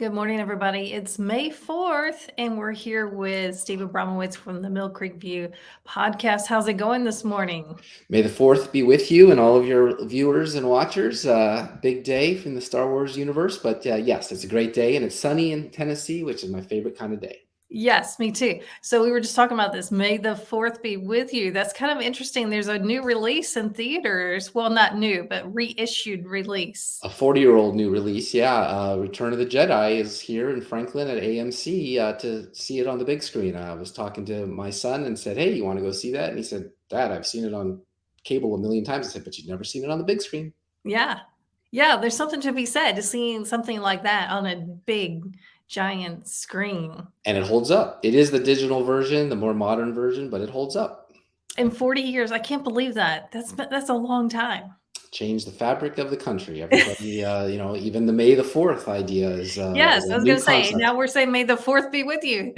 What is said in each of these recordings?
Good morning, everybody. It's May 4th, and we're here with Steve Abramowicz from the Mill Creek View podcast. How's it going this morning? May the 4th be with you and all of your viewers and watchers. Big day from the Star Wars universe, but yes, it's a great day and it's sunny in Tennessee, which is my favorite kind of day. Yes, me too. So we were just talking about this. May the 4th be with you. That's kind of interesting. There's a new release in theaters. Well, not new, but reissued release. A 40-year-old new release, yeah. Return of the Jedi is here in Franklin at AMC to see it on the big screen. I was talking to my son and said, "Hey, you want to go see that?" And he said, "Dad, I've seen it on cable a million times." I said, "But you've never seen it on the big screen." Yeah. Yeah, there's something to be said to seeing something like that on a big, giant screen. And it holds up. It is the digital version, the more modern version, but it holds up. In 40 years, I can't believe that. That's a long time. Change the fabric of the country. Everybody, even the May the 4th idea is Yes, a I was new gonna say, concept. now we're saying may the 4th be with you.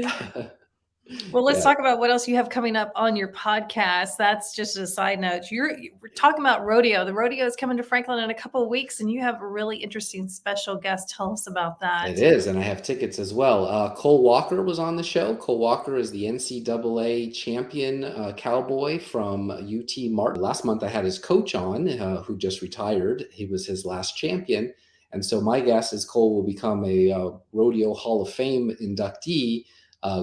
Well, let's Yeah, talk about what else you have coming up on your podcast. That's just a side note. We're talking about rodeo. The rodeo is coming to Franklin in a couple of weeks, and you have a really interesting special guest. Tell us about it that. is, and I have tickets as well. Cole Walker was on the show. Cole Walker is the NCAA champion cowboy from UT Martin. Last month, I had his coach on, who just retired. He was his last champion, and so my guess is Cole will become a Rodeo Hall of Fame inductee.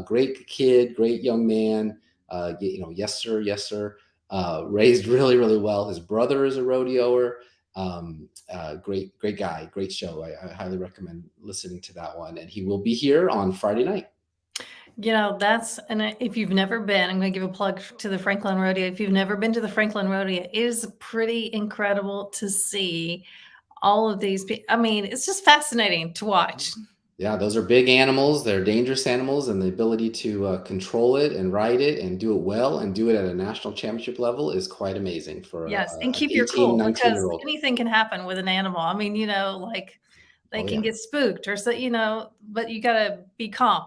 Great kid, great young man. Yes sir, yes sir. Raised really, really well. His brother is a rodeoer. Great guy, great show. I highly recommend listening to that one. And he will be here on Friday night. If you've never been, I'm going to give a plug to the Franklin Rodeo. If you've never been to the Franklin Rodeo, it is pretty incredible to see all of these people. I mean, it's just fascinating to watch. Yeah, those are big animals. They're dangerous animals, and the ability to control it and ride it and do it well and do it at a national championship level is quite amazing for Yes, and an keep your 18, cool 19 because year old. anything can happen with an animal. I mean, like they Oh, can yeah. get spooked or so, but you gotta be calm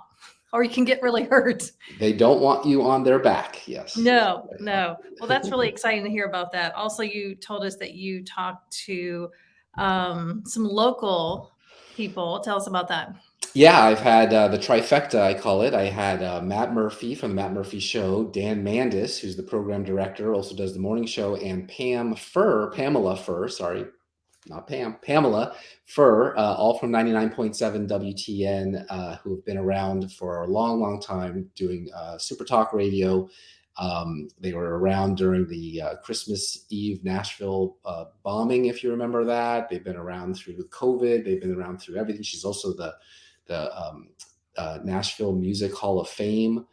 or you can get really hurt. They don't want you on their back. Yes. No, no. Well, that's really exciting to hear about that. Also, you told us that you talked to some local people. Tell us about that. Yeah, I've had the trifecta, I call it. I had Matt Murphy from the Matt Murphy Show, Dan Mandis, who's the program director, also does the morning show, and Pamela Furr, sorry, not Pam, Pamela Furr, all from 99.7 WTN, who have been around for a long, long time doing Super Talk radio. They were around during the Christmas Eve Nashville bombing, if you remember that. They've been around through COVID. They've been around through everything. She's also the Nashville Music Hall of Fame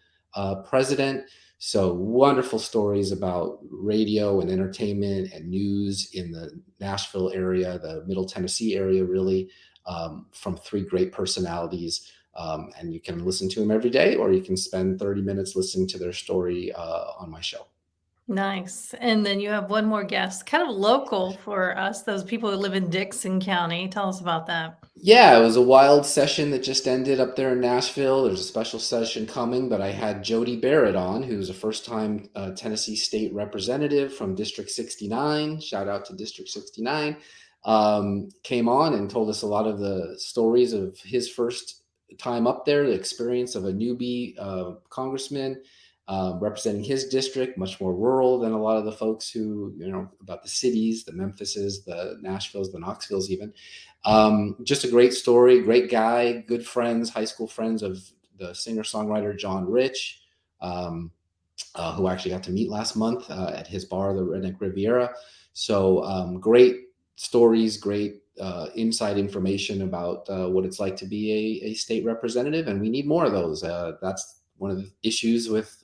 president. So wonderful stories about radio and entertainment and news in the Nashville area, the Middle Tennessee area, really, from three great personalities. And you can listen to them every day, or you can spend 30 minutes listening to their story on my show. Nice. And then you have one more guest, kind of local for us, those people who live in Dixon County. Tell us about that. Yeah, it was a wild session that just ended up there in Nashville. There's a special session coming, but I had Jody Barrett on, who's a first-time Tennessee state representative from District 69. Shout out to District 69. Came on and told us a lot of the stories of his first time up there, the experience of a newbie congressman representing his district, much more rural than a lot of the folks who, about the cities, the Memphises, the Nashvilles, the Knoxvilles even. Just a great story, great guy, good friends, high school friends of the singer-songwriter John Rich, who I actually got to meet last month at his bar, the Redneck Riviera. So great stories, great inside information about what it's like to be a state representative, and we need more of those. That's one of the issues with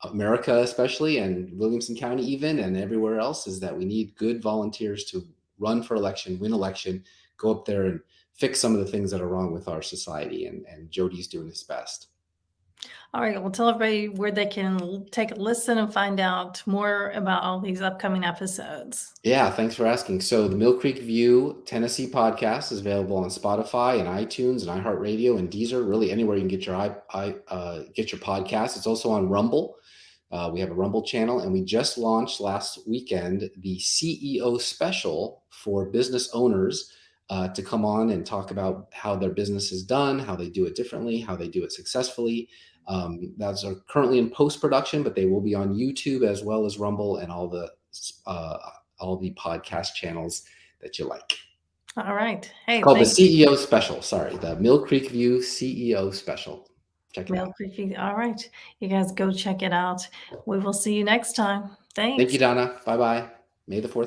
America, especially, and Williamson County even, and everywhere else, is that we need good volunteers to run for election, win election, go up there and fix some of the things that are wrong with our society. And Jody's doing his best. All right. Well, tell everybody where they can take a listen and find out more about all these upcoming episodes. Yeah, thanks for asking. So the Mill Creek View Tennessee podcast is available on Spotify and iTunes and iHeartRadio and Deezer, really anywhere you can get your get your podcast. It's also on Rumble. We have a Rumble channel, and we just launched last weekend the CEO special for business owners. to come on and talk about how their business is done, how they do it differently, how they do it successfully. Those are currently in post-production, but they will be on YouTube as well as Rumble and all the podcast channels that you like. All right. Hey, Called the thank you. CEO special. Sorry, the Mill Creek View CEO special. Check it Mill out. Creek. All right. You guys go check it out. We will see you next time. Thank Thanks. you, Donna. Bye bye. May the 4th